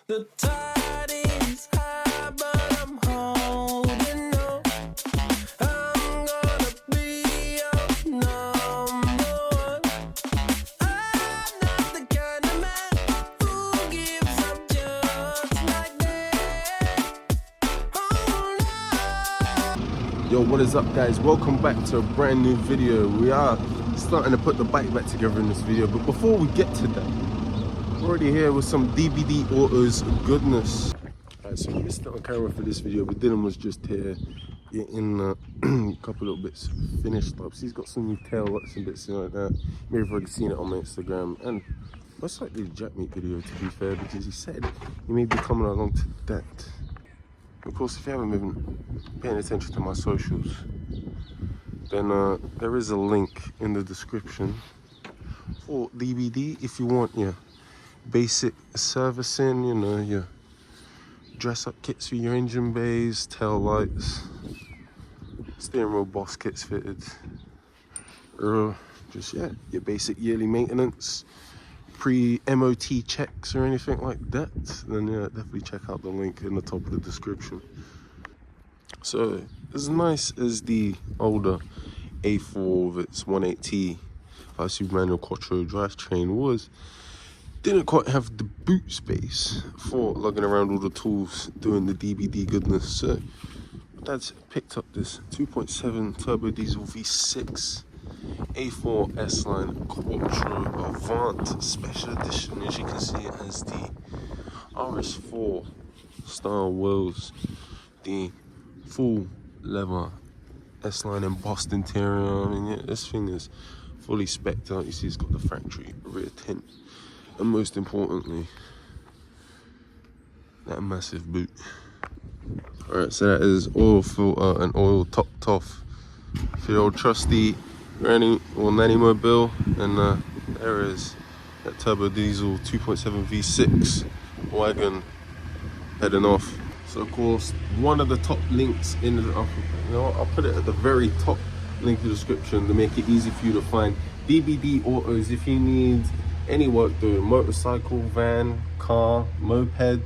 The tide is high, but I'm holding on. I'm gonna be your number one. I'm not the kind of man who gives up just like that. Oh no. Yo, what is up, guys? Welcome back to a brand new video. We are starting to put the bike back together in this video, but before we get to that, we're already here with some DBD Autos goodness. Alright, so we missed it on camera for this video, but Dylan was just here getting a couple little bits finished up. So he's got some new tail lights and bits like that. You may have already seen it on my Instagram, and most likely the Jack Meet video, to be fair, because he said he may be coming along to that. Of course, if you haven't been paying attention to my socials, then there is a link in the description for DBD if you want your basic servicing, you know, your dress-up kits for your engine bays, tail lights, steering wheel boss kits fitted, or just, yeah, your basic yearly maintenance, pre-MOT checks or anything like that, then yeah, definitely check out the link in the top of the description. So, as nice as the older A4 with its 180 5-speed manual Quattro drivetrain was, didn't quite have the boot space for lugging around all the tools doing the DBD goodness. So, Dad's picked up this 2.7 turbo diesel V6 A4 S-Line Quattro Avant Special Edition. As you can see, it has the RS4 style wheels, the full leather S-Line embossed interior. I mean, yeah, this thing is fully spec'd out. You see it's got the factory rear tint, and most importantly, that massive boot. Alright, so that is oil filter and oil topped off for the old trusty granny or nanny mobile, and there is that turbo diesel 2.7 V6 wagon heading off. So of course, one of the top links in the, I'll put it at the very top link in the description to make it easy for you to find DBD Autos if you need any work doing motorcycle, van, car, moped,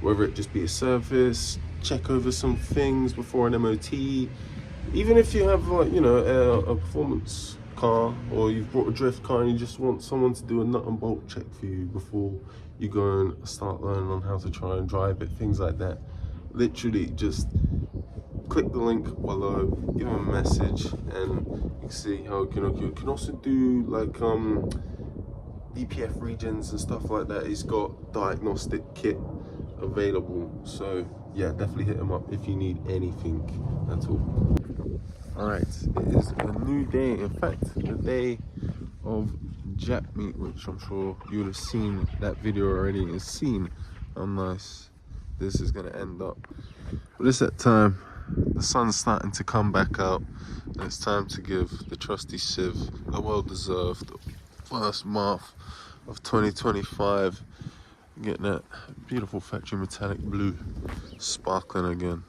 whether it just be a service, check over some things before an MOT, even if you have, like, you know, a performance car, or you've brought a drift car and you just want someone to do a nut and bolt check for you before you go and start learning on how to try and drive it, things like that. Literally just click the link below, give them a message, and you can see how it can hook you. It can also do like DPF regions and stuff like that. He's got diagnostic kit available, so yeah, definitely hit him up if you need anything at all. All right, it is a new day. In fact, the day of Jack Meet, which I'm sure you'll have seen that video already and seen how nice this is going to end up. But it's that time. The sun's starting to come back out, and it's time to give the trusty Civ a well-deserved first month of 2025. Getting that beautiful factory metallic blue sparkling again.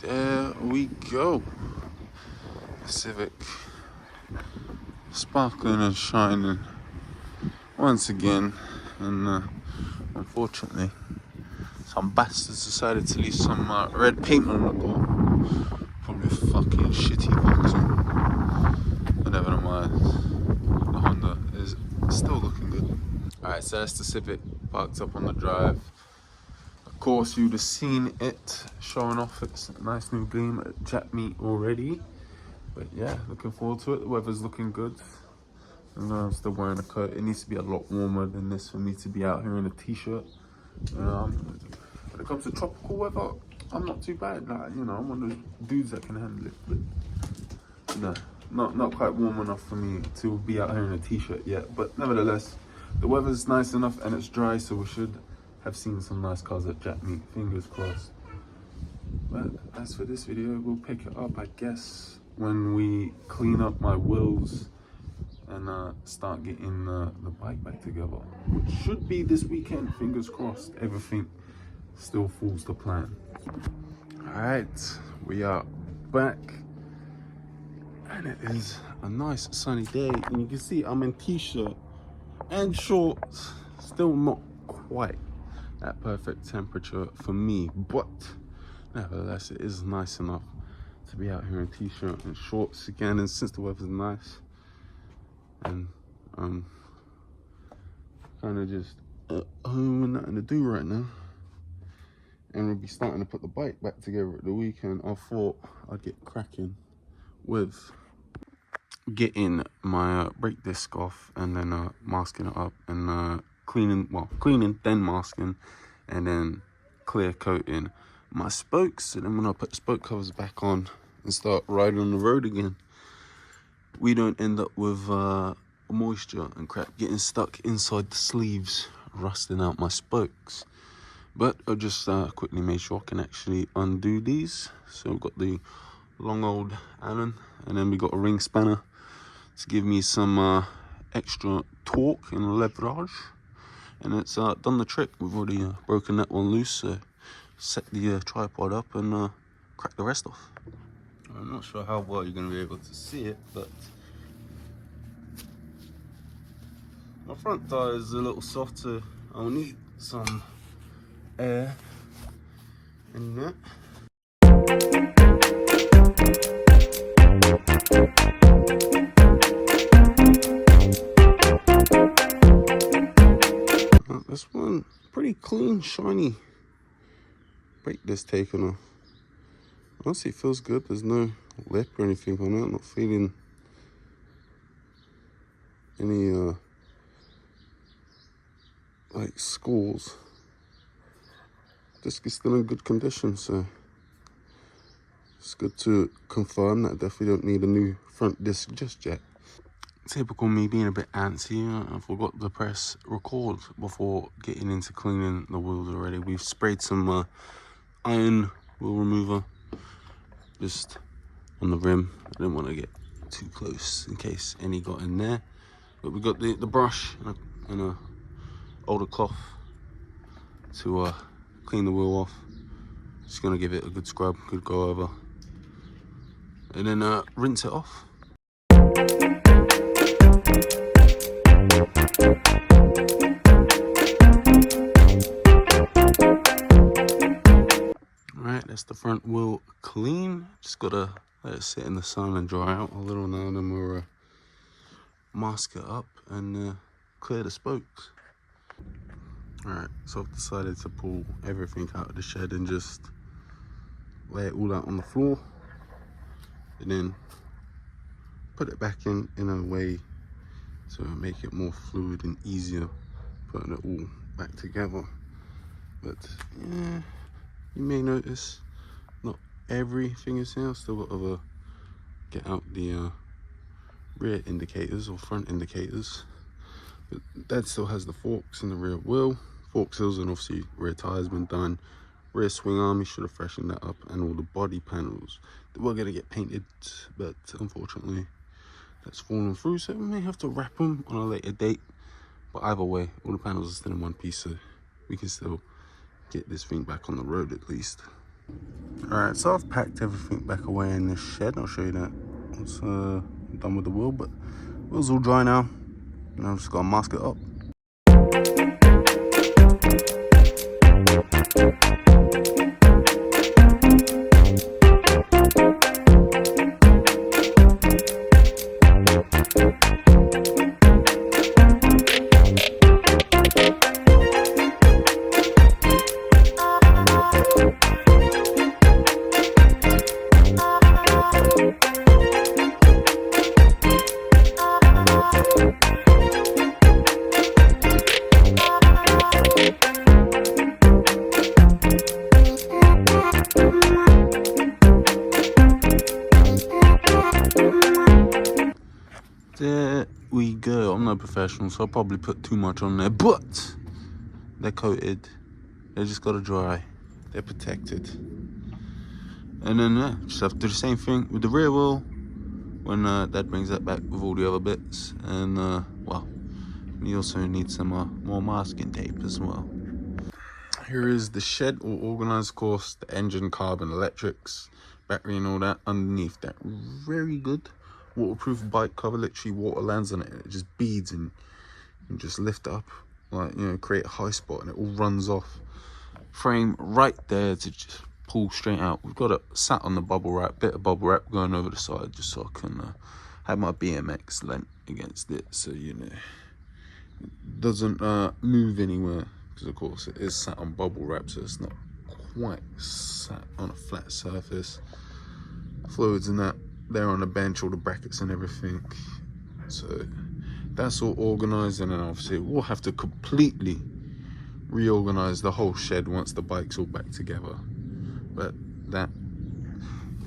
There we go. Civic, sparkling and shining once again, and unfortunately some bastards decided to leave some red paint on the door. Probably a fucking shitty Vauxhall. But never mind, the Honda is still looking good. Alright, so that's the Civic parked up on the drive. Of course, you'd have seen it showing off its nice new gleam at Jap Meet already. But yeah, looking forward to it. The weather's looking good. And I'm still wearing a coat. It needs to be a lot warmer than this for me to be out here in a t-shirt. When it comes to tropical weather, I'm not too bad. Like, you know, I'm one of those dudes that can handle it. But no, not quite warm enough for me to be out here in a t-shirt yet. But nevertheless, the weather's nice enough and it's dry, so we should have seen some nice cars at Jap Meet. Fingers crossed. But as for this video, we'll pick it up, I guess, when we clean up my wheels and start getting the bike back together, which should be this weekend. Fingers crossed, everything still falls to plan. All right, we are back, and it is a nice sunny day, and you can see I'm in t-shirt and shorts. Still not quite at perfect temperature for me, but nevertheless it is nice enough to be out here in t-shirt and shorts again. And since the weather's nice and kind of just at home and nothing to do right now, and we'll be starting to put the bike back together at the weekend, I thought I'd get cracking with getting my brake disc off and then masking it up and cleaning, then masking, and then clear coating my spokes. And then when I put the spoke covers back on and start riding on the road again, we don't end up with moisture and crap getting stuck inside the sleeves, rusting out my spokes. But I just quickly made sure I can actually undo these. So we've got the long old Allen, and then we got a ring spanner to give me some extra torque and leverage, and it's done the trick. We've already broken that one loose, so set the tripod up and crack the rest off. I'm not sure how well you're going to be able to see it, but my front tire is a little soft, so I'll need some air in that. This one, pretty clean, shiny brake disc taken off. Honestly, it feels good. There's no lip or anything on it. I'm not feeling any like scores. Disc is still in good condition, so it's good to confirm that I definitely don't need a new front disc just yet. Typical me being a bit antsy, I forgot to press record before getting into cleaning the wheels already. We've sprayed some iron wheel remover just on the rim. I didn't want to get too close in case any got in there. But we got the brush and a older cloth to clean the wheel off. Just gonna give it a good scrub, good go over, and then rinse it off. Alright, that's the front wheel clean. Just gotta let it sit in the sun and dry out a little now, and then we'll mask it up and clear the spokes. Alright, so I've decided to pull everything out of the shed and just lay it all out on the floor, and then put it back in a way to make it more fluid and easier putting it all back together. But yeah, you may notice not everything is here. Still got to get out the rear indicators or front indicators, but that still has the forks in the rear wheel, fork seals, and obviously rear tires been done. Rear swing arm, you should have freshened that up, and all the body panels that were going to get painted, but unfortunately that's fallen through, so we may have to wrap them on a later date. But either way, all the panels are still in one piece, so we can still get this thing back on the road at least. Alright, so I've packed everything back away in this shed. I'll show you that once done with the wheel, but wheel's all dry now. Now I've just got to mask it up. There we go. I'm no professional, so I'll probably put too much on there, but they're coated. They just gotta dry. They're protected. And then yeah, just have to do the same thing with the rear wheel when Dad brings that back with all the other bits. And well, we also need some more masking tape as well. Here is the shed, all organized, of course. The engine, carbon, electrics, battery, and all that underneath that. Very good. Waterproof bike cover, literally water lands on it and it just beads, and you just lift it up, like, you know, create a high spot and it all runs off. Frame right there to just pull straight out. We've got it sat on the bubble wrap, bit of bubble wrap going over the side just so I can have my BMX lent against it, so you know it doesn't move anywhere, because of course it is sat on bubble wrap, so it's not quite sat on a flat surface. Fluids and that there on the bench, all the brackets and everything, so that's all organized. And then obviously we'll have to completely reorganize the whole shed once the bike's all back together, but that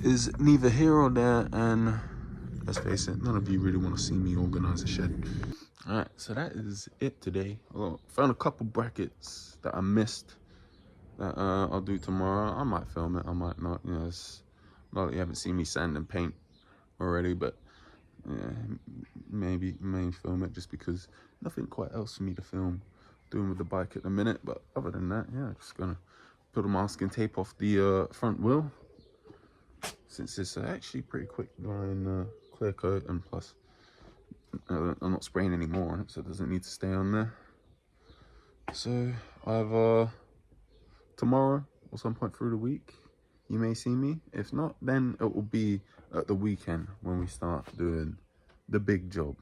is neither here or there, and let's face it, none of you really want to see me organize a shed. All right, so that is it today. I found a couple brackets that I missed that I'll do tomorrow. I might film it, I might not, you know, it's not that you haven't seen me sand and paint already, but yeah, maybe film it, just because nothing quite else for me to film doing with the bike at the minute. But other than that, yeah, just gonna put a masking tape off the front wheel, since it's actually pretty quick drying clear coat, and plus I'm not spraying any more on it, so it doesn't need to stay on there. So either tomorrow or some point through the week you may see me. If not, then it will be at the weekend when we start doing the big job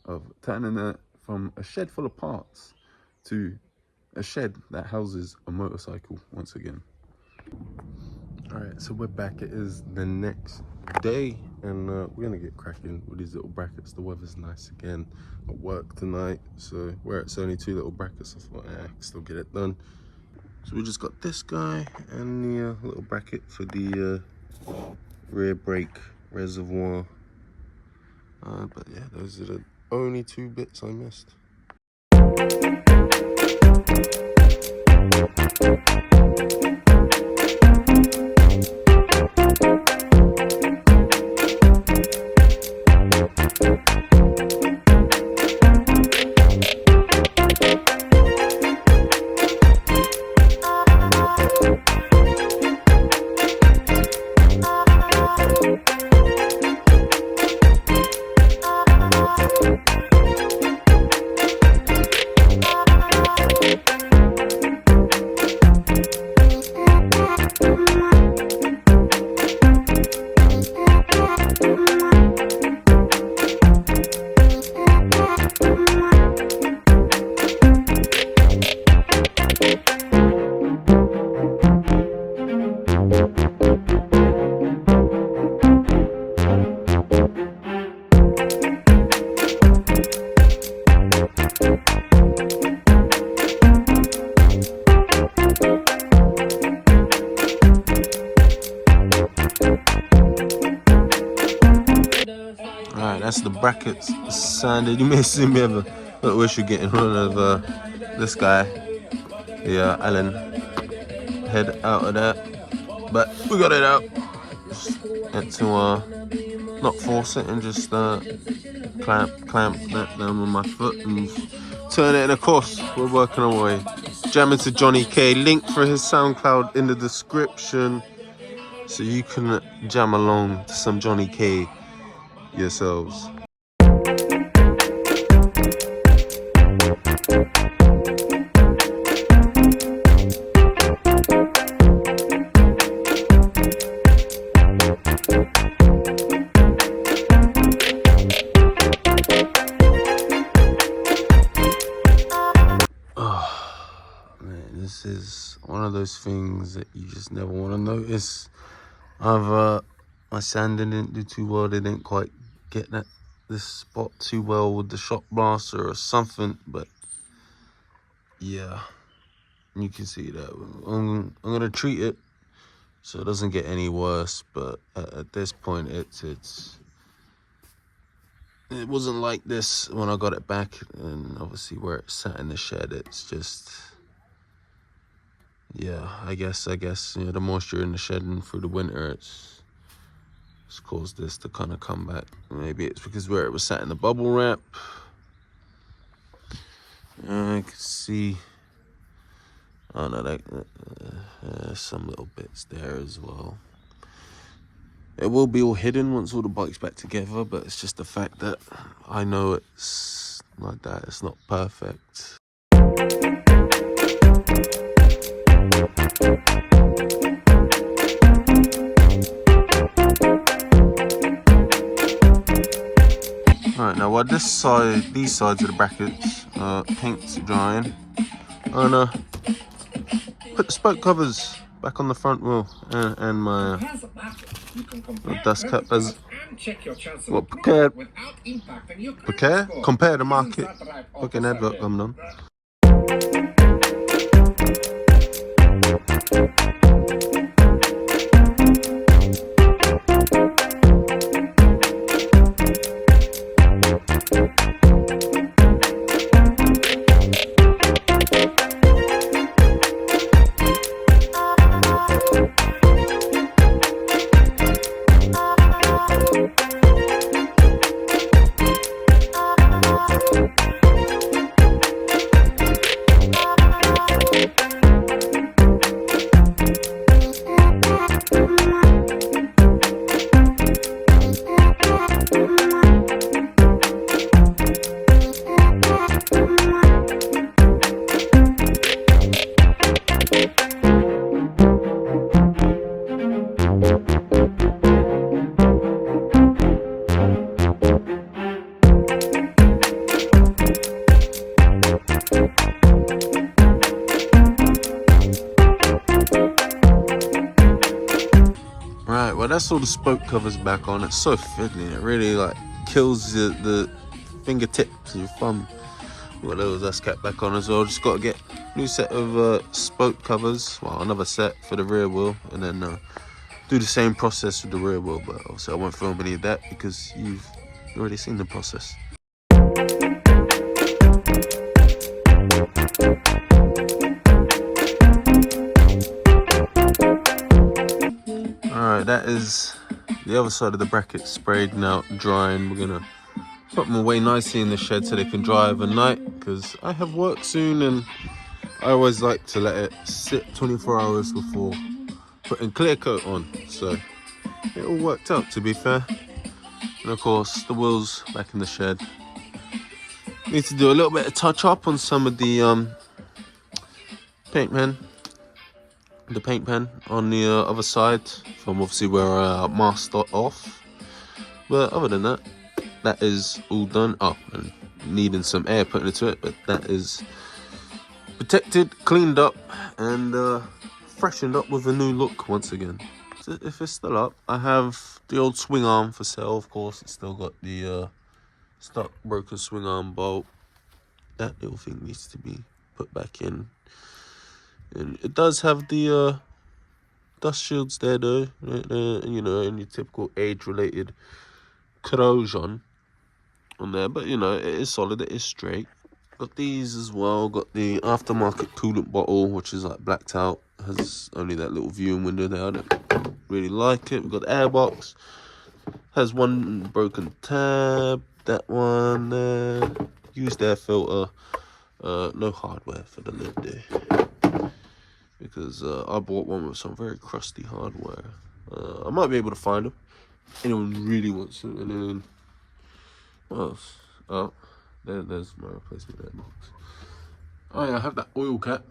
of turning it from a shed full of parts to a shed that houses a motorcycle once again. All right, so we're back. It is the next day, and we're gonna get cracking with these little brackets. The weather's nice again at work tonight, so where it's only 2 little brackets, I thought, yeah, I can still get it done. So we just got this guy and the little bracket for the rear brake reservoir. But yeah, those are the only 2 bits I missed. That's the brackets sanded. You may see me have a little issue getting rid of this guy, the Allen head out of there, but we got it out. Just had to not force it and just clamp that down on my foot and turn it. And of course, we're working our way. Jamming to Jonny K. Link for his SoundCloud in the description. so you can jam along to some Jonny K yourselves. This is one of those things that you just never want to notice. My sanding didn't do too well. They didn't quite get this spot too well with the shock blaster or something. But yeah, you can see that. I'm gonna treat it so it doesn't get any worse. But at this point, it wasn't like this when I got it back, and obviously where it sat in the shed, it's just. Yeah, I guess you know, the moisture in the shed and through the winter, it's caused this to kind of come back. Maybe it's because where it was sat in the bubble wrap. I can see. Oh no, some little bits there as well. It will be all hidden once all the bike's back together, but it's just the fact that I know it's like that. It's not perfect. Right, now while these sides of the brackets paint's drying, I'm gonna put the spoke covers back on the front wheel and my dust cap as well. Prepare compare the market fucking advert coming on. Well, that's all the spoke covers back on. It's so fiddly. It really like kills the fingertips of your thumb. Got those dust cap back on as well. Just got to get a new set of spoke covers. Well, another set for the rear wheel, and then do the same process with the rear wheel. But obviously, I won't film any of that because you've already seen the process. Alright, that is the other side of the bracket sprayed now, drying. We're gonna put them away nicely in the shed so they can dry overnight, because I have work soon and I always like to let it sit 24 hours before putting clear coat on. So it all worked out, to be fair. And of course, the wheels back in the shed. Need to do a little bit of touch up on some of the paint pen on the other side from obviously where I masked off. But other than that, that is all done. Oh, and needing some air put into it, but that is protected, cleaned up, and freshened up with a new look once again. So if it's still up, I have the old swing arm for sale. Of course, it's still got the stock broken swing arm bolt. That little thing needs to be put back in. And it does have the dust shields there though, you know, and your typical age-related corrosion on there. But you know, it is solid, it is straight. Got these as well. Got the aftermarket coolant bottle, which is like blacked out. Has only that little viewing window there. I don't really like it. We've got the airbox. Has one broken tab. That one there. Used air filter. No hardware for the lid there, because I bought one with some very crusty hardware. I might be able to find them. Anyone really wants them. And then what else? Oh, there's my replacement air box. Oh yeah, I have that oil cap.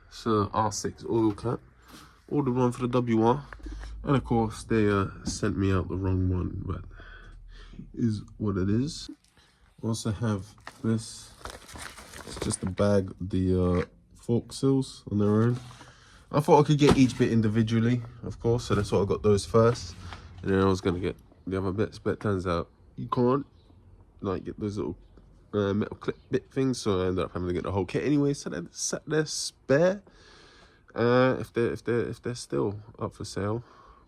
It's a R6 oil cap. Ordered one for the WR. And of course they sent me out the wrong one, but is what it is. Also have this. It's just a bag of the fork seals on their own. I thought I could get each bit individually, of course, so that's why I got those first. And then I was gonna get the other bits, but it turns out you can't like get those little metal clip bit things, so I ended up having to get the whole kit anyway. So they're sat there spare. If they're still up for sale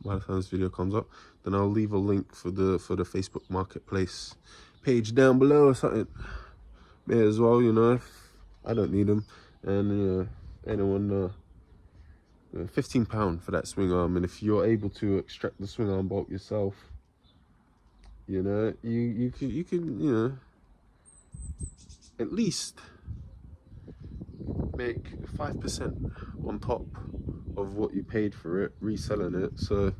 by the time this video comes up, then I'll leave a link for the Facebook Marketplace page down below or something. May as well, you know, if I don't need them. And anyone, £15 for that swing arm, and if you're able to extract the swing arm bolt yourself, you know, you can you know, at least make 5% on top of what you paid for it, reselling it. So,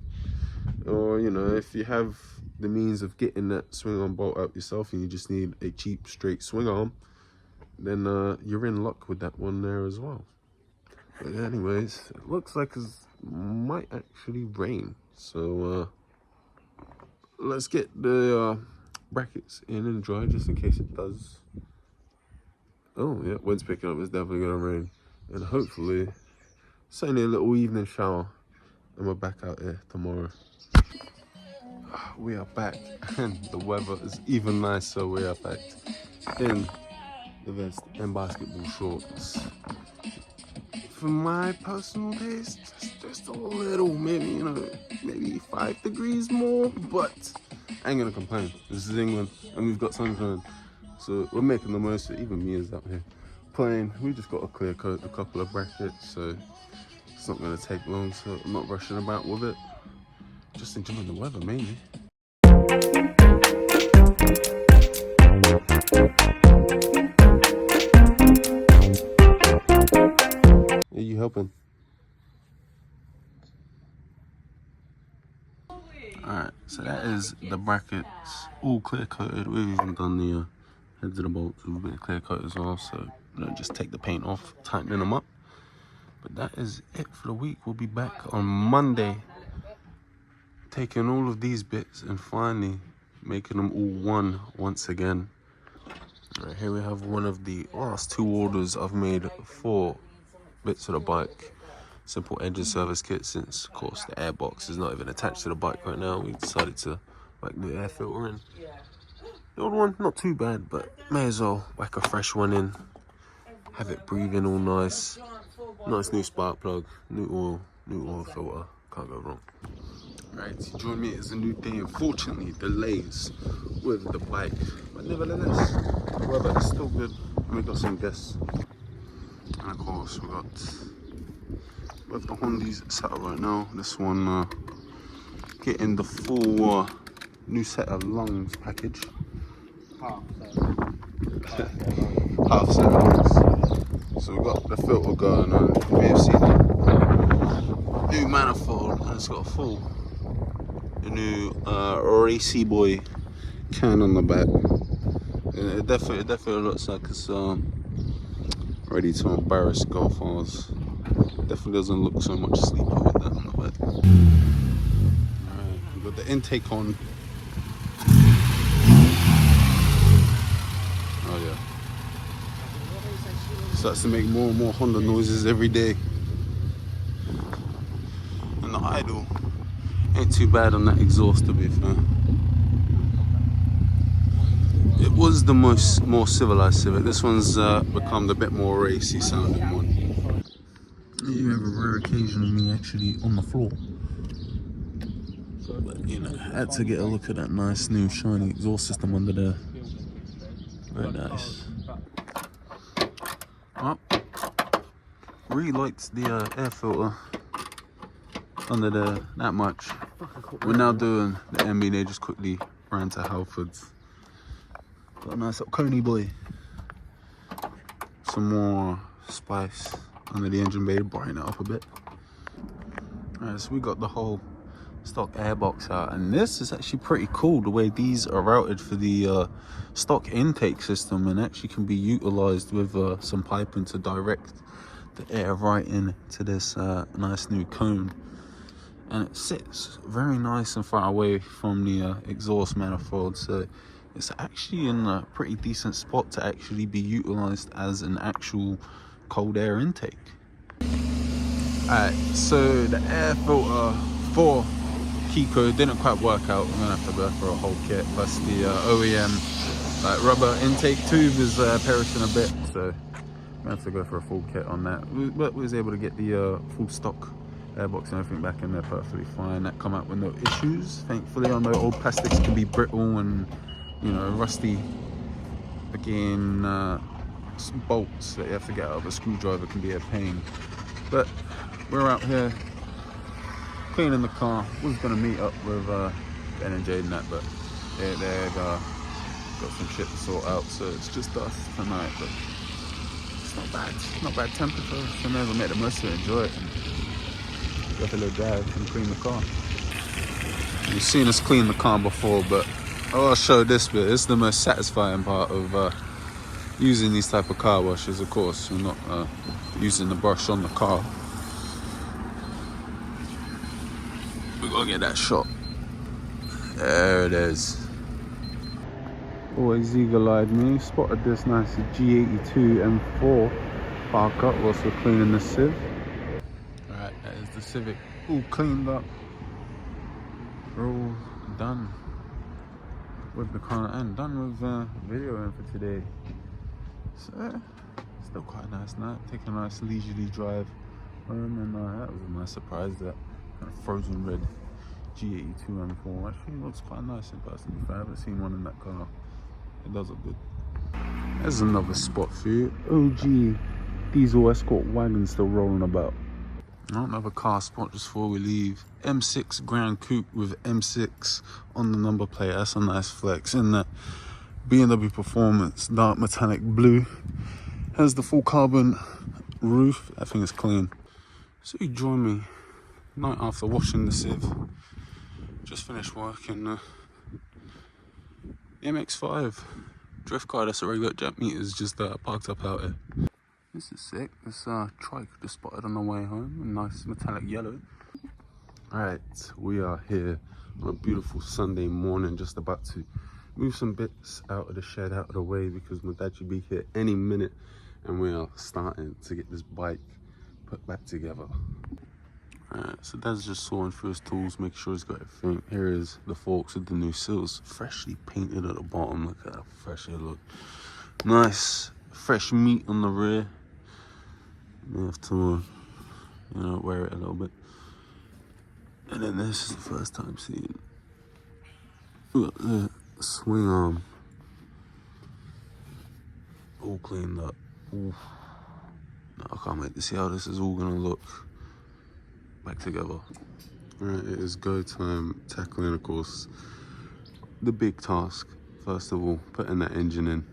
or you know, if you have the means of getting that swing arm bolt out yourself and you just need a cheap straight swing arm, then you're in luck with that one there as well. But anyways, it looks like it might actually rain, so let's get the brackets in and dry just in case it does. Oh yeah, wind's picking up. It's definitely gonna rain, and hopefully it's only a little evening shower and we're back out here tomorrow. We are back and the weather is even nicer. We are back in the vest and basketball shorts. For my personal taste, just a little, maybe, you know, maybe 5 degrees more, but I ain't gonna complain. This is England and we've got sunshine, so we're making the most of it. Even me is out here playing. We just got to clear coat a couple of brackets, so it's not gonna take long, so I'm not rushing about with it. Just enjoying the weather mainly. Are you helping? Alright, so that is the brackets all clear coated. We've even done the heads of the bolts with a bit of clear coat as well, so you know, just take the paint off, tightening them up. But that is it for the week. We'll be back on Monday, taking all of these bits and finally making them all one once again. Right, here we have one of the last 2 orders I've made for bits of the bike. Simple engine service kit, since of course the airbox is not even attached to the bike right now. We decided to whack the air filter in. The old one, not too bad, but may as well whack a fresh one in. Have it breathing all nice. Nice new spark plug, new oil filter. Can't go wrong. Right, to join me is a new day. Unfortunately, delays with the bike, but nevertheless, the weather is still good. And we got some guests, and of course we got both the Hondas set up right now. This one getting the full new set of lungs package. Half set of lungs. So we've got the filter going on. You may have seen the new manifold, and it's got a full new Racy Boy can on the back. And it definitely looks like it's ready to embarrass golf holes. Definitely doesn't look so much sleeper with that on the back. Alright, we've got the intake on. Oh yeah. Starts to make more and more Honda noises every day. And the idle ain't too bad on that exhaust, to be fair. It was the more civilized Civic. This one's become a bit more racy sounding one. You have a rare occasion of me actually on the floor. But you know, I had to get a look at that nice new shiny exhaust system under there. Very nice. Oh, really liked the air filter under there that much. We're now doing the MB. They just quickly ran to Halfords. Got a nice little Coney boy. Some more spice under the engine bay to brighten it up a bit. Alright, so we got the whole stock airbox out, and this is actually pretty cool the way these are routed for the stock intake system, and actually can be utilized with some piping to direct the air right into this nice new cone. And it sits very nice and far away from the exhaust manifold, so it's actually in a pretty decent spot to actually be utilized as an actual cold air intake. Alright, so the air filter for Keiko didn't quite work out. I'm gonna have to go for a whole kit, plus the OEM like rubber intake tube is perishing a bit, so I'm gonna have to go for a full kit on that. But we was able to get the full stock airbox and everything back in there perfectly fine. That come out with no issues, thankfully. I know old plastics can be brittle and, you know, rusty. Again, some bolts that you have to get out of a screwdriver can be a pain. But we're out here cleaning the car. We was gonna meet up with Ben and Jade and that, but they've got some shit to sort out, so it's just us tonight. But it's not bad temperature, so may as well make the most of it, enjoy it, and go for a little drive and clean the car. You've seen us clean the car before, but I'll show this bit. It's the most satisfying part of using these type of car washes. Of course, we're not using the brush on the car. We gotta get that shot. There it is. Always eagle-eyed me. Spotted this nice G82 M4 park up whilst we're cleaning the Civ. Alright, that is the Civic all cleaned up. We're all done with the car and done with videoing for today. So, still quite a nice night. Taking a nice leisurely drive home, and that was a nice surprise. That kind of frozen red G82 M4 actually looks quite nice in person. If I haven't seen one in that colour, it does look good. There's another spot for you. OG diesel escort wagon still rolling about. Another car spot just before we leave. M6 Grand Coupe with M6 on the number plate. That's a nice flex. In that BMW Performance dark metallic blue. Has the full carbon roof. That thing is clean. So you join me night after washing the Civ. Just finished working the MX-5 drift car. That's a regular jet meter, is just parked up out here. This is sick. This trike just spotted on the way home. A nice metallic yellow. Alright, we are here on a beautiful Sunday morning, just about to move some bits out of the shed, out of the way, because my dad should be here any minute, and we are starting to get this bike put back together. Alright, so Dad's just sawing through his tools, making sure he's got everything. Here is the forks with the new seals, freshly painted at the bottom. Look at how fresh they look. Nice, fresh meat on the rear. You have to, you know, wear it a little bit. And then this is the first time seeing. Look at the swing arm. All cleaned up. Oof. No, I can't wait to see how this is all gonna look back together. Alright, it is go time, tackling, of course, the big task. First of all, putting that engine in.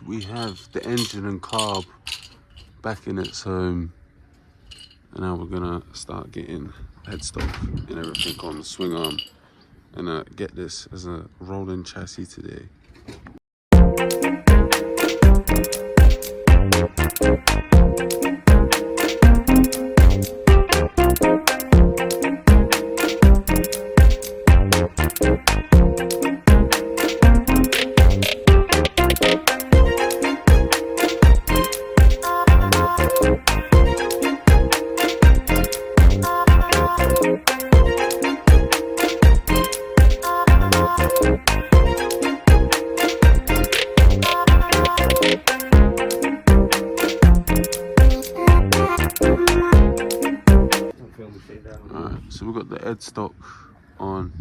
We have the engine and carb back in its home, and now we're gonna start getting headstock and everything on the swing arm, and get this as a rolling chassis today. We'll be right back. Alright, so we've got the headstock on,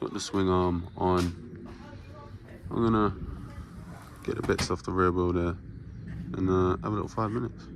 got the swing arm on. I'm gonna get the bits off the rear wheel there and have a little 5 minutes.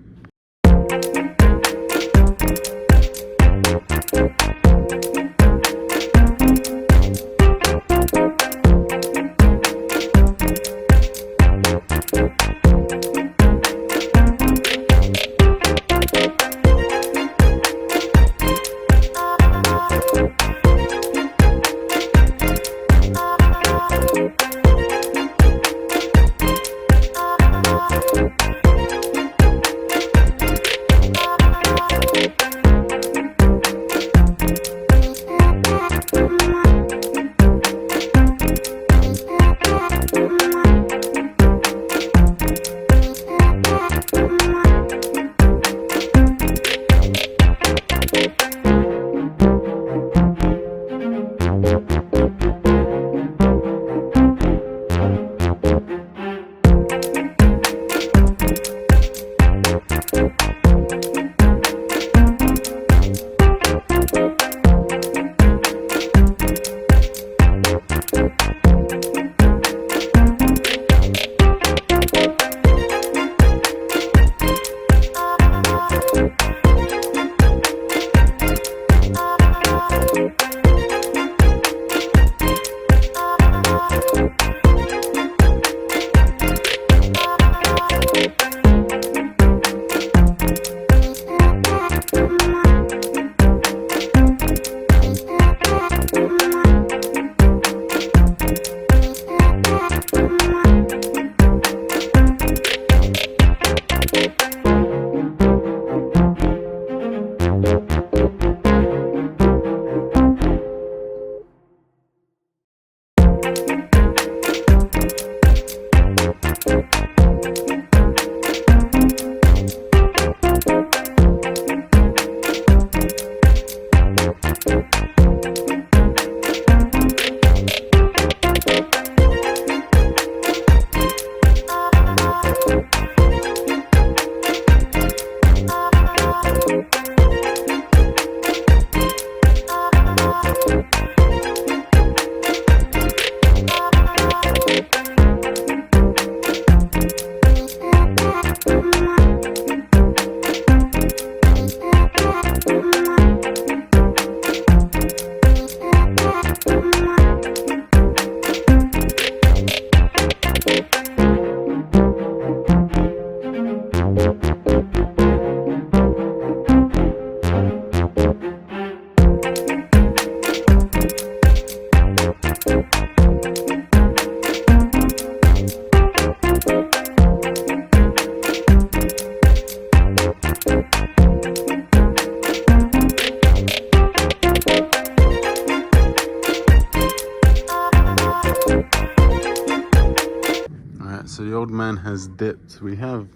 So the old man has dipped. We have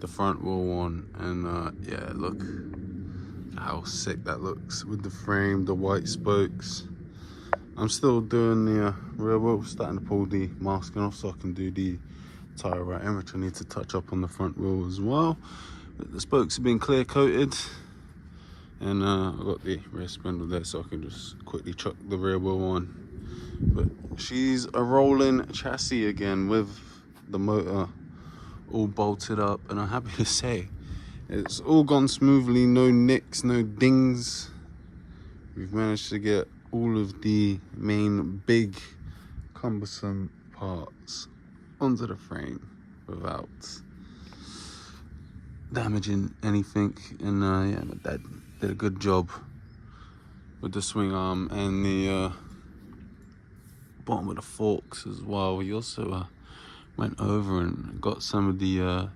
the front wheel on, and yeah, look how sick that looks with the frame, the white spokes. I'm still doing the rear wheel, starting to pull the masking off so I can do the tyre ratting, which I need to touch up on the front wheel as well. But the spokes have been clear coated, and I've got the rear spindle there so I can just quickly chuck the rear wheel on. But she's a rolling chassis again with the motor all bolted up, and I'm happy to say it's all gone smoothly, no nicks, no dings. We've managed to get all of the main big cumbersome parts onto the frame without damaging anything, and yeah, my dad did a good job with the swing arm and the bottom of the forks as well. We also went over and got some of the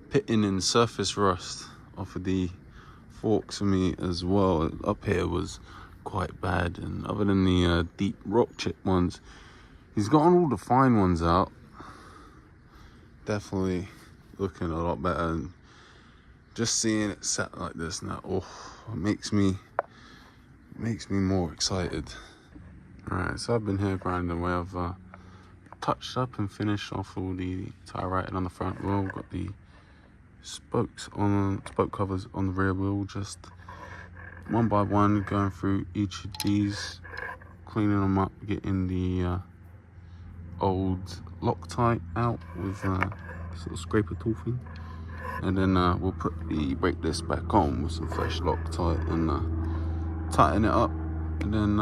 pitting and surface rust off of the forks for me as well. Up here was quite bad, and other than the deep rock chip ones, he's gotten all the fine ones out. Definitely looking a lot better, and just seeing it set like this now, oh, it makes me more excited. Alright, so I've been here grinding away. I've touched up and finished off all the tyre ratting on the front wheel. Got the spoke covers on the rear wheel just one by one, going through each of these, cleaning them up, getting the old Loctite out with sort of scraper tool thing, and then we'll put the brake disc back on with some fresh Loctite and tighten it up, and then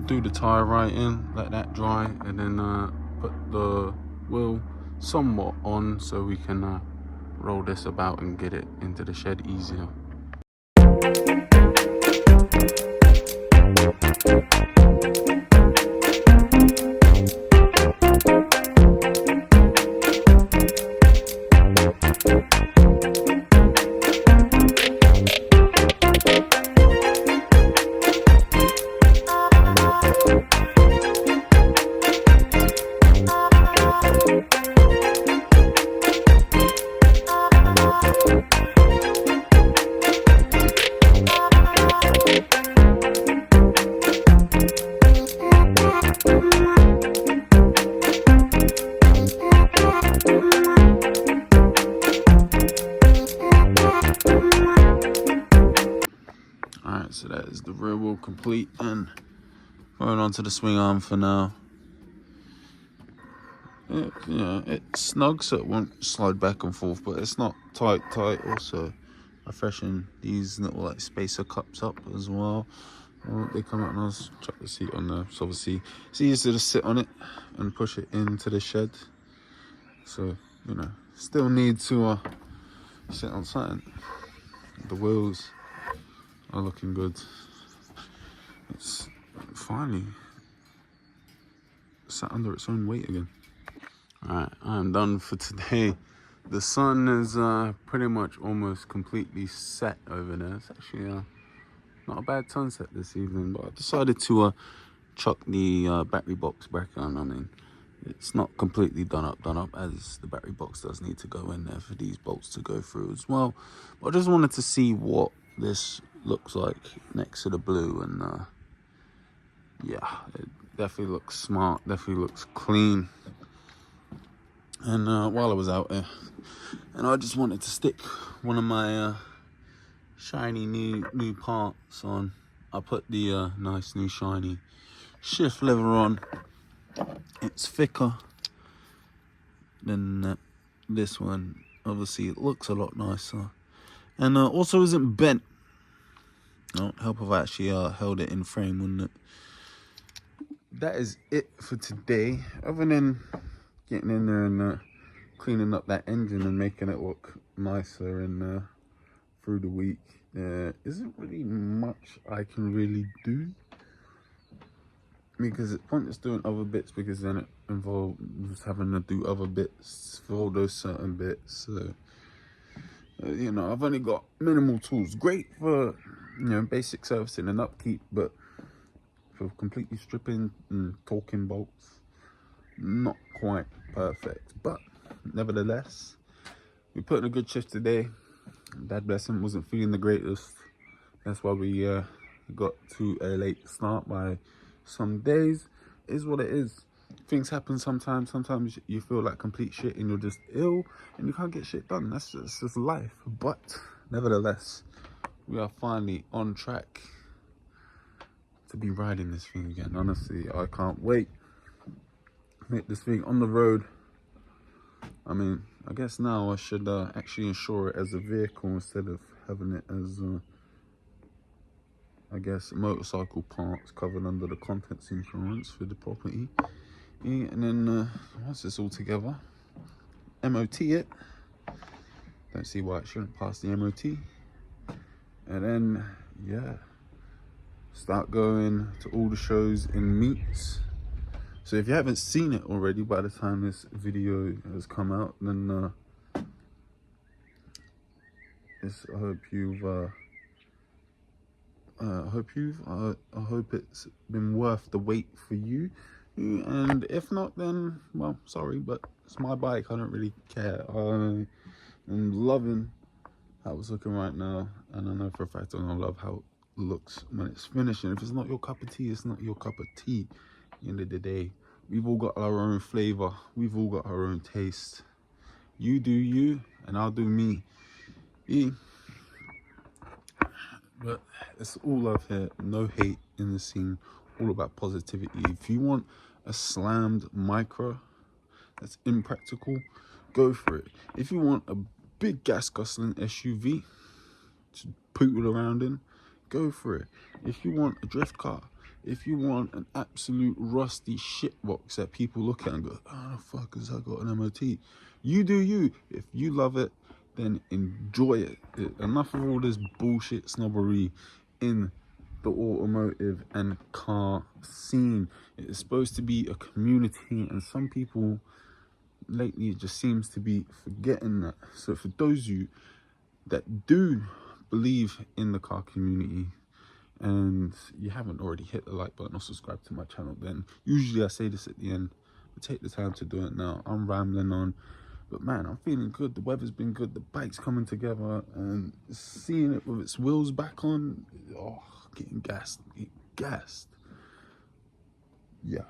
do the tyre right in, let that dry, and then put the wheel somewhat on so we can roll this about and get it into the shed easier. Alright, so that is the rear wheel complete, and going on to the swing arm for now. It's snug so it won't slide back and forth, but it's not tight. Also, I freshen these little like spacer cups up as well. They come out, and I'll chuck the seat on there. So obviously it's easier to sit on it and push it into the shed. So, you know, still need to sit on something. The wheels are looking good. It's finally sat under its own weight again. Alright, I'm done for today. The sun is pretty much almost completely set over there. It's actually not a bad sunset this evening, but I decided to chuck the battery box back on. I mean, it's not completely done up, as the battery box does need to go in there for these bolts to go through as well. But I just wanted to see what this looks like next to the blue, and yeah, it definitely looks smart, definitely looks clean. And while I was out there, and I just wanted to stick one of my shiny new parts on. I put the nice new shiny shift lever on. It's thicker than this one. Obviously it looks a lot nicer, and also isn't bent. It would help if I actually held it in frame, wouldn't it? That is it for today, other than getting in there and cleaning up that engine and making it look nicer. And through the week there isn't really much I can really do, because it's pointless doing other bits, because then it involves having to do other bits for all those certain bits. So you know, I've only got minimal tools. Great for, you know, basic servicing and upkeep, but for completely stripping and torquing bolts, not quite perfect. But nevertheless, we put in a good shift today. Dad bless him, wasn't feeling the greatest. That's why we got to a late start by some days. It is what it is. Things happen sometimes. Sometimes you feel like complete shit and you're just ill and you can't get shit done. That's just life. But nevertheless, we are finally on track to be riding this thing again. Honestly, I can't wait to make this thing on the road. I mean, I guess now I should actually insure it as a vehicle instead of having it as I guess motorcycle parts covered under the contents insurance for the property. Yeah, and then once it's all together, MOT it. Don't see why it shouldn't pass the MOT. And then, yeah, start going to all the shows and meets. So if you haven't seen it already by the time this video has come out, then I hope it's been worth the wait for you. And if not, then, well, sorry, but it's my bike. I don't really care. I am loving how it's looking right now, and I know for a fact I'm gonna love how it looks when it's finished. And if it's not your cup of tea, it's not your cup of tea. At the end of the day, we've all got our own flavor. We've all got our own taste. You do you, and I'll do me. But it's all love here, no hate in the scene, all about positivity. If you want a slammed micro that's impractical, go for it. If you want a big gas guzzling SUV to poodle around in, go for it. If you want a drift car, if you want an absolute rusty shit box that people look at and go, oh the fuck has I got an MOT? You do you. If you love it, then enjoy it. Enough of all this bullshit snobbery in the automotive and car scene. It is supposed to be a community, and some people lately it just seems to be forgetting that. So for those of you that do believe in the car community and you haven't already hit the like button or subscribe to my channel, then usually I say this at the end, but take the time to do it now. I'm rambling on, but man, I'm feeling good. The weather's been good, the bike's coming together, and seeing it with its wheels back on, oh, getting gassed. Yeah,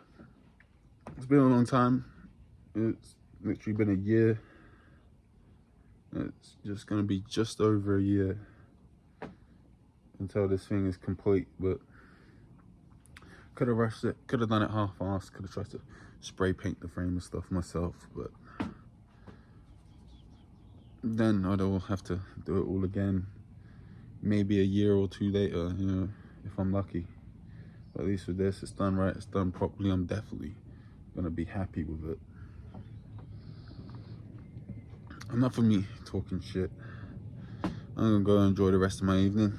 it's been a long time. It's literally been a year. It's just gonna be just over a year until this thing is complete, but could have rushed it, could have done it half-assed, could have tried to spray paint the frame and stuff myself, but then I'd all have to do it all again, maybe a year or two later, you know, if I'm lucky. But at least with this, it's done right, it's done properly. I'm definitely gonna be happy with it. Enough of me talking shit. I'm gonna go enjoy the rest of my evening,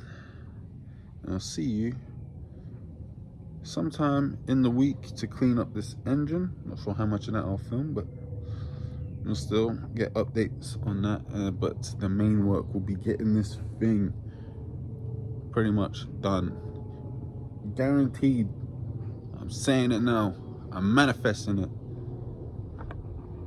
and I'll see you sometime in the week to clean up this engine. Not sure how much of that I'll film, but you'll still get updates on that. But the main work will be getting this thing pretty much done. Guaranteed. I'm saying it now. I'm manifesting it.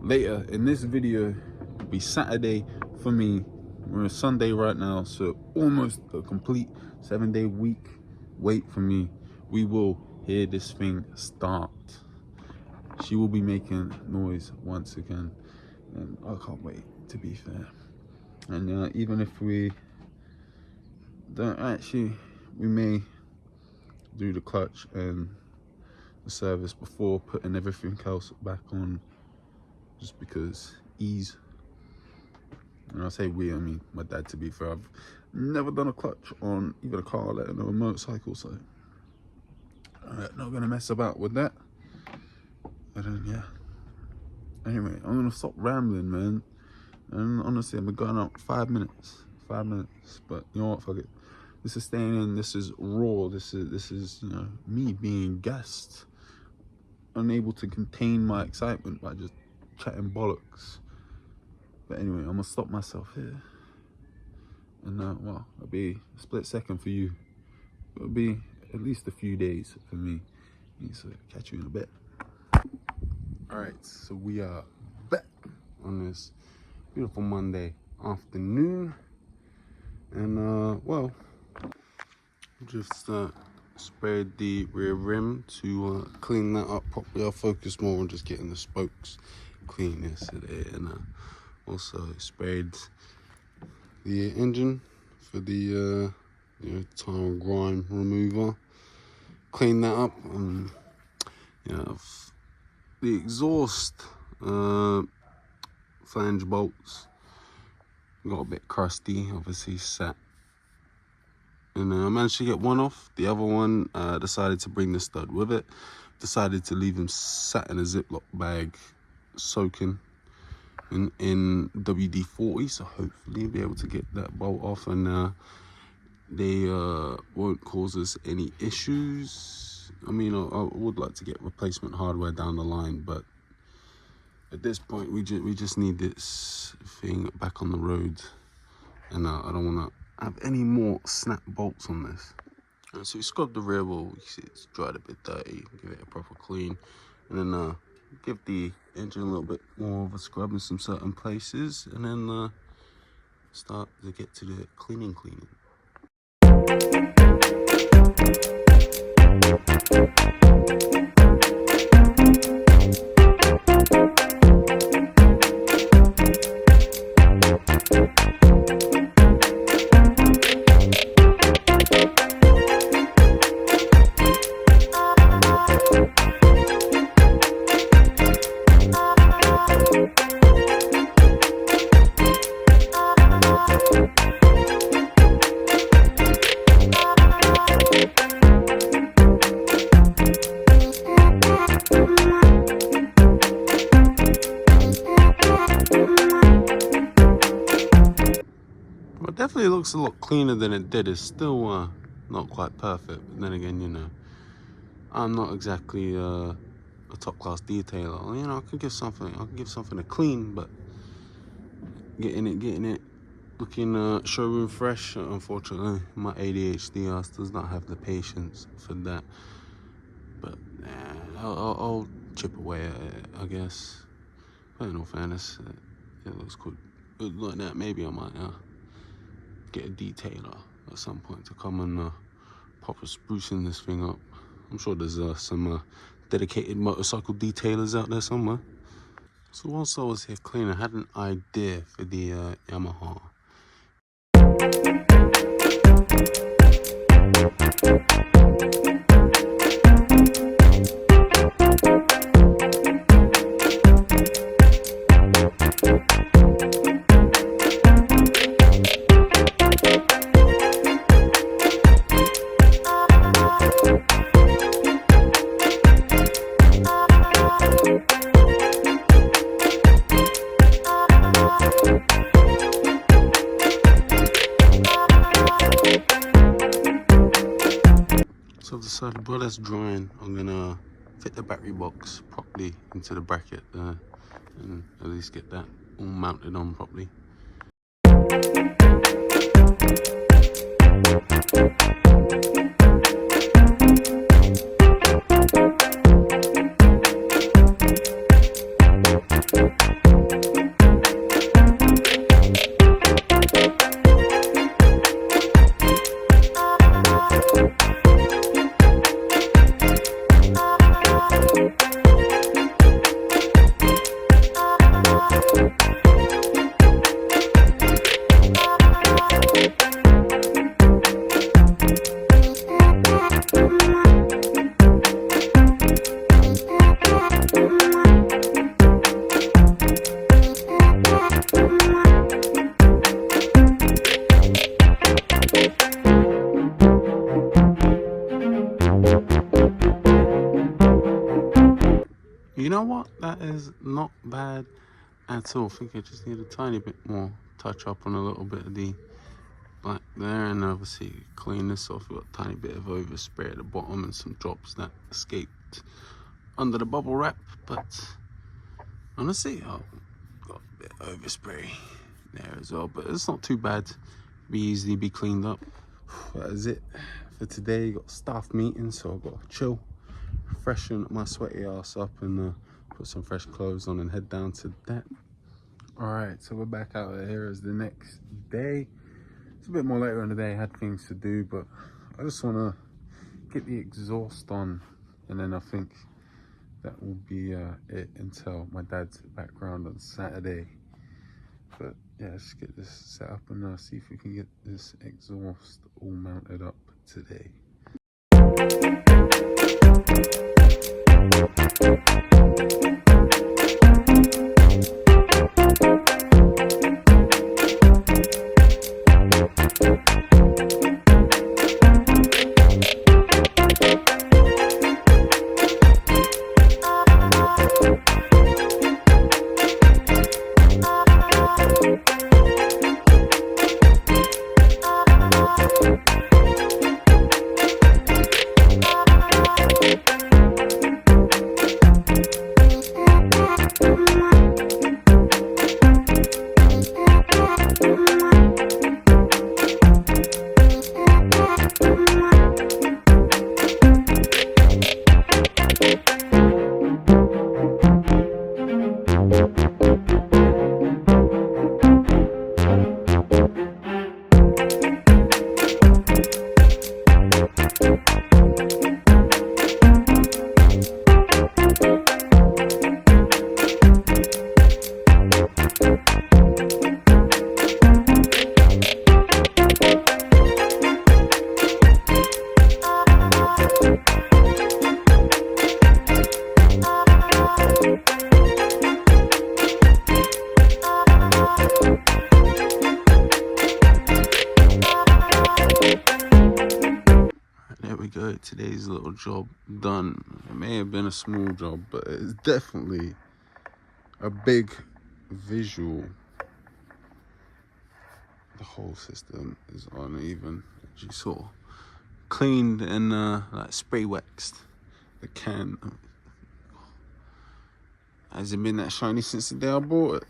Later in this video, it'll be Saturday for me. We're on Sunday right now, so almost a complete 7-day week wait for me. We will hear this thing start. She will be making noise once again, and I can't wait, to be fair. And even if we don't actually, we may do the clutch and the service before putting everything else back on, just because ease. And I say we, I mean my dad, to be fair. I've never done a clutch on even a car, let alone a motorcycle, so not gonna mess about with that. And then yeah, anyway, I'm gonna stop rambling, man. And honestly, I'm going out 5 minutes, but you know what, fuck it. This is staying in, this is raw, this is you know, me being gassed, unable to contain my excitement by just chatting bollocks. But anyway, I'm gonna stop myself here, and well, it'll be a split second for you. It'll be at least a few days for me. So catch you in a bit. All right, so we are back on this beautiful Monday afternoon, and well, just sprayed the rear rim to clean that up properly. I'll focus more on just getting the spokes clean yesterday, and also sprayed the engine for the you know, tar and grime remover. Clean that up, and you know, the exhaust flange bolts got a bit crusty, obviously sat, and I managed to get one off. The other one decided to bring the stud with it, decided to leave him sat in a Ziploc bag soaking in WD-40, so hopefully be able to get that bolt off, and they won't cause us any issues. I mean, I would like to get replacement hardware down the line, but at this point we just need this thing back on the road, and I don't want to have any more snap bolts on this. So we scrubbed the rear wheel. You see it's dried a bit dirty. Give it a proper clean, and then give the engine a little bit more of a scrub in some certain places, and then start to get to the cleaning. looks a lot cleaner than it did. It's still not quite perfect, but then again, you know, I'm not exactly a top-class detailer. You know, I can give something a clean, but getting it looking showroom fresh. Unfortunately, my ADHD ass does not have the patience for that. But I'll chip away at it, I guess. But in all fairness, it looks good like that. Maybe I might get a detailer at some point to come and proper sprucing this thing up. I'm sure there's some dedicated motorcycle detailers out there somewhere. So whilst I was here cleaning, I had an idea for the Yamaha. So I've decided while that's drying, I'm gonna fit the battery box properly into the bracket and at least get that all mounted on properly. You know what? That is not bad at all. I think I just need a tiny bit more touch up on a little bit of the black there, and obviously clean this off. We've got a tiny bit of overspray at the bottom and some drops that escaped under the bubble wrap, but honestly, got a bit of overspray there as well, but it's not too bad. Be easily be cleaned up. That is it for today. Got a staff meeting, so I've got to chill, freshen my sweaty ass up, and put some fresh clothes on and head down to that. All right, so we're back out here as the next day. It's a bit more later in the day. I had things to do, but I just want to get the exhaust on, and then I think that will be it until my dad's background on Saturday. But yeah, let's get this set up and see if we can get this exhaust all mounted up today. Today's little job done. It may have been a small job, but it's definitely a big visual the whole system is uneven, as you saw. Cleaned and like spray waxed the can. Hasn't been that shiny since the day I bought it.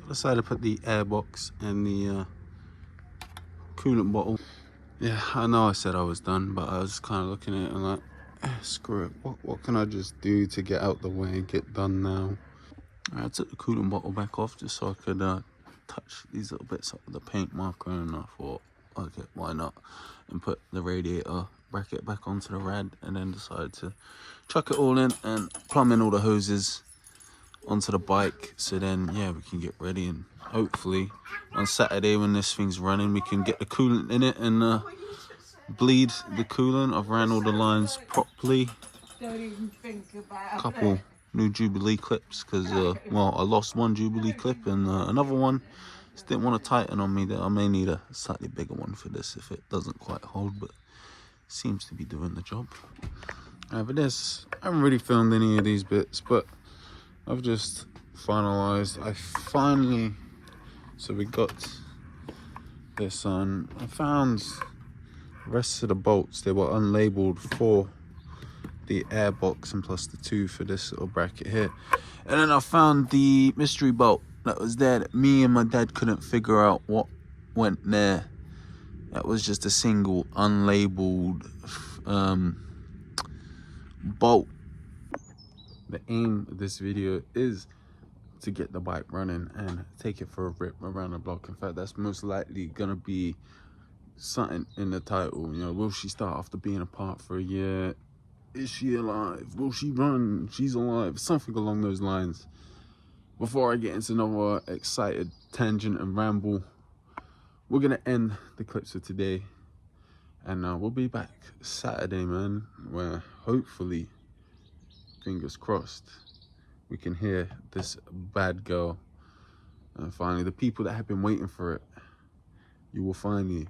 Decided to put the air box and the coolant bottle. Yeah, I know I said I was done, but I was kind of looking at it and like, screw it. What can I just do to get out the way and get done now? I took the coolant bottle back off just so I could touch these little bits of the paint marker, and I thought, okay, why not? And put the radiator bracket back onto the rad, and then decided to chuck it all in and plumb in all the hoses onto the bike, so then yeah, we can get ready, and hopefully on Saturday when this thing's running we can get the coolant in it and bleed the coolant. I've ran all the lines properly. Don't even think about Couple it. new Jubilee clips because well, I lost one Jubilee clip, and another one just didn't want to tighten on me. That I may need a slightly bigger one for this if it doesn't quite hold, but seems to be doing the job. But this, I haven't really filmed any of these bits, but I've just finalized. So we got this on. I found the rest of the bolts. They were unlabeled for the air box and plus the two for this little bracket here. And then I found the mystery bolt that was there that me and my dad couldn't figure out what went there. That was just a single unlabeled bolt. The aim of this video is to get the bike running and take it for a rip around the block. In fact, that's most likely gonna be something in the title. You know, will she start after being apart for a year? Is she alive? Will she run? She's alive. Something along those lines. Before I get into another excited tangent and ramble, we're gonna end the clips of today, and we'll be back Saturday, man, where hopefully, fingers crossed, we can hear this bad girl, and finally the people that have been waiting for it, you will finally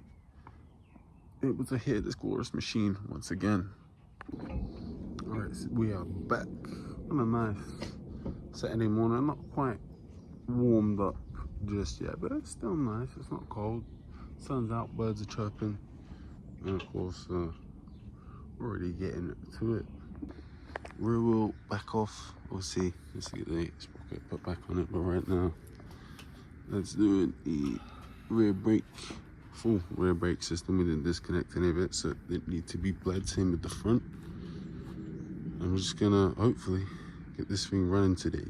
be able to hear this glorious machine once again. All right, so we are back on a nice Saturday morning. Not quite warmed up just yet, but it's still nice. It's not cold. Sun's out, birds are chirping, and of course we're already getting to it. Rear wheel back off. We'll see. Let's get the sprocket put back on it. But right now, let's do the rear brake, full rear brake system. We didn't disconnect any of it, so it didn't need to be bled. Same with the front. And we're just gonna hopefully get this thing running today.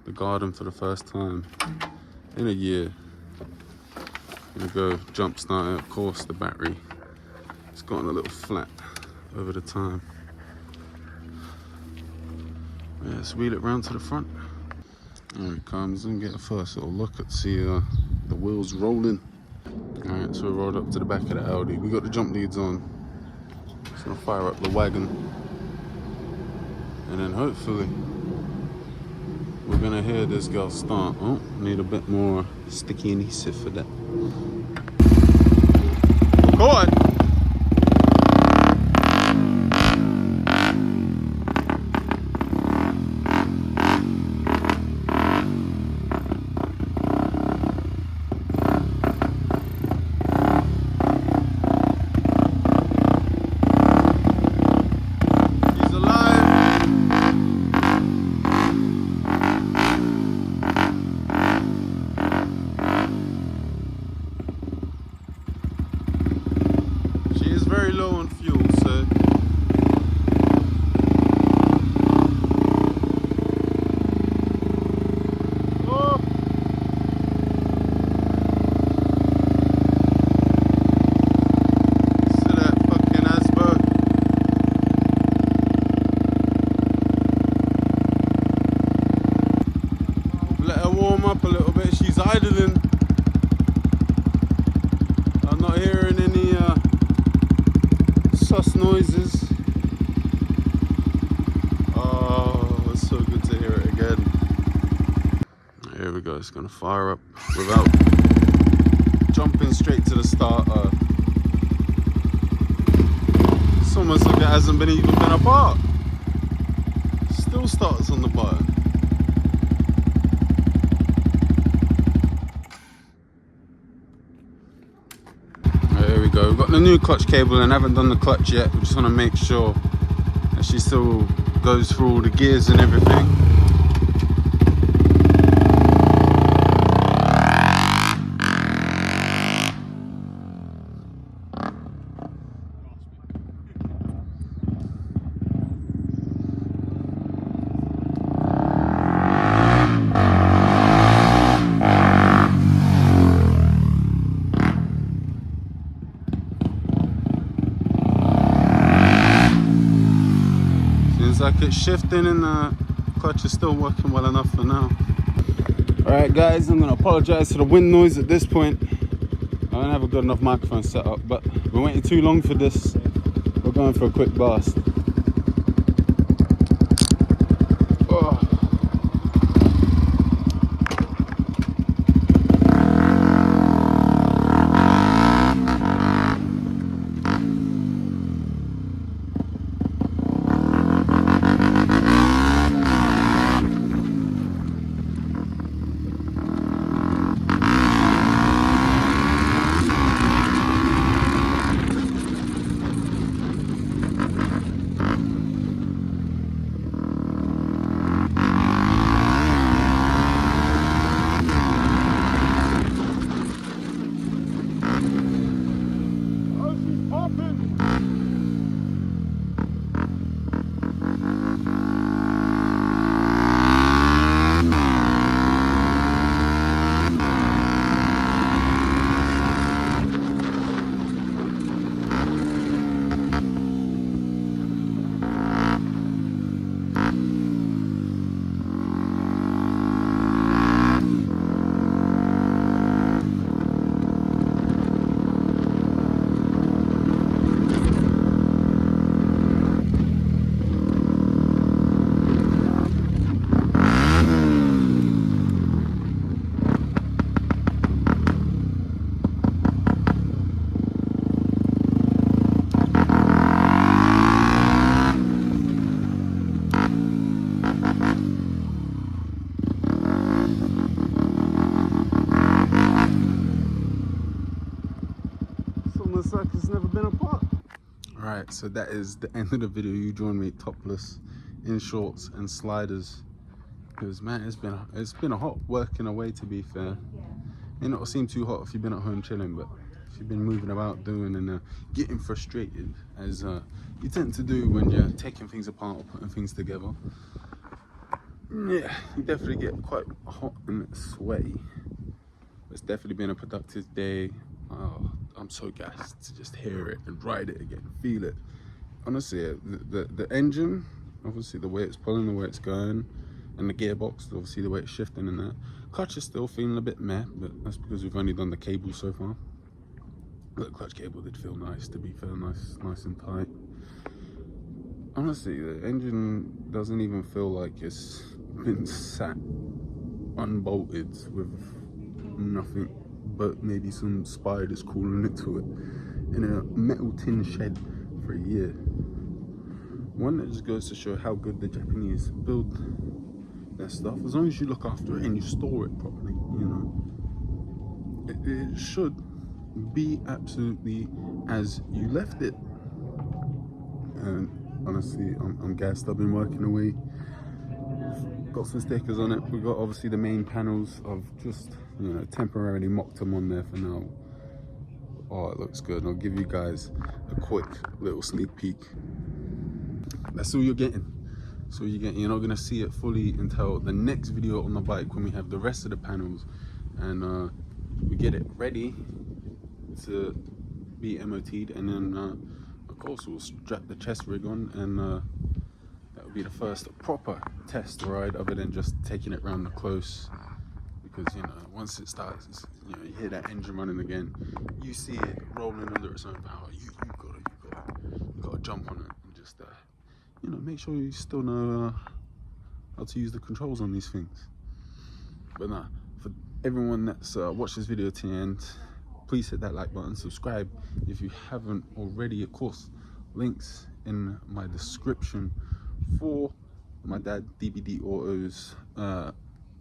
the garden for the first time in a year. Gonna go jump start it. Of course, the battery it's gotten a little flat over the time. Yeah, let's wheel it round to the front. There it comes, and get a first little look at see the wheels rolling. Alright, so we rolled up to the back of the Audi. We got the jump leads on. Just gonna fire up the wagon. And then hopefully we're gonna hear this girl start. Oh, need a bit more sticky adhesive for that. Go on! Very low on fuel, so oh. See that fucking Asbo. Let her warm up a little bit. She's idling. I'm not hearing any sus noises. Oh, it's so good to hear it again. Here we go, it's gonna fire up without jumping straight to the starter. It's almost like it hasn't even been apart. Still starts on the button. There we go, we've got the new clutch cable and haven't done the clutch yet. We just want to make sure that she still goes through all the gears and everything. Like it's shifting and the clutch is still working well enough for now. Alright guys, I'm going to apologise for the wind noise at this point. I don't have a good enough microphone set up, but we're waiting too long for this. We're going for a quick blast. Oh. It's never been apart. Alright, so that is the end of the video. You join me topless in shorts and sliders, because man, it's been a hot working away, to be fair. May not seem too hot if you've been at home chilling, but if you've been moving about doing and getting frustrated, as you tend to do when you're taking things apart or putting things together, Yeah, you definitely get quite hot and sweaty. It's definitely been a productive day. Oh, I'm so gassed to just hear it and ride it again, feel it. Honestly, the engine, obviously the way it's pulling, the way it's going, and the gearbox, obviously the way it's shifting and that. Clutch is still feeling a bit meh, but that's because we've only done the cable so far. The clutch cable did feel nice, to be fair, nice and tight. Honestly, the engine doesn't even feel like it's been sat unbolted with nothing but maybe some spiders crawling into it in a metal tin shed for a year. One that just goes to show how good the Japanese build their stuff. As long as you look after it and you store it properly, you know, it should be absolutely as you left it. And honestly, I'm gassed. I've been working away. Got some stickers on it. We've got obviously the main panels. I've just, you know, temporarily mocked them on there for now. Oh, it looks good. I'll give you guys a quick little sneak peek. That's all you're getting. So you're not gonna see it fully until the next video on the bike, when we have the rest of the panels and we get it ready to be MOT'd, and then of course we'll strap the chest rig on, and that will be the first proper test ride other than just taking it round the close, because you know, once it starts, you know, you hear that engine running again, you see it rolling under its own power, you gotta jump on it and just you know, make sure you still know how to use the controls on these things. But nah, for everyone that's watched this video to the end, please hit that like button, subscribe if you haven't already. Of course, links in my description for my dad DBD Autos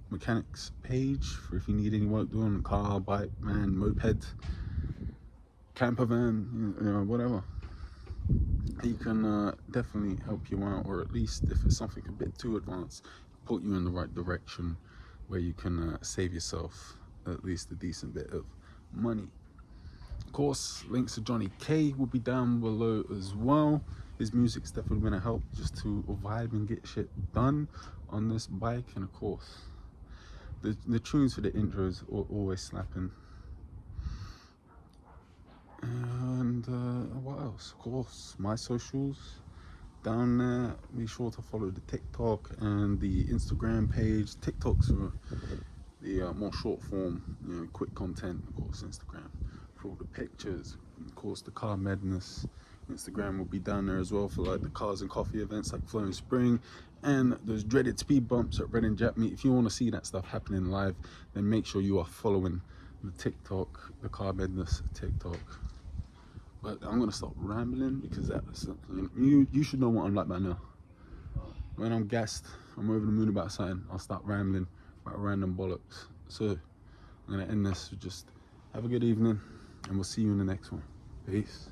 mechanics page for if you need any work doing on a car, bike, van, moped, camper van, you know, whatever. He can definitely help you out, or at least if it's something a bit too advanced, put you in the right direction where you can save yourself at least a decent bit of money. Of course, links to Jonny K will be down below as well. His music's definitely going to help just to vibe and get shit done on this bike. And of course, the tunes for the intros are always slapping. And what else? Of course, my socials down there. Be sure to follow the TikTok and the Instagram page. TikTok's for the more short form, you know, quick content. Of course, Instagram for all the pictures. Of course, the car Medness Instagram will be down there as well for like the cars and coffee events like Flowing Spring and those dreaded speed bumps at Red and Jap Meet. If you want to see that stuff happening live, then make sure you are following the TikTok, the car Medness TikTok. But I'm gonna stop rambling because that's, you should know what I'm like by now. When I'm gassed, I'm over the moon about something, I'll start rambling about random bollocks. So I'm gonna end this with just have a good evening, and we'll see you in the next one. Peace.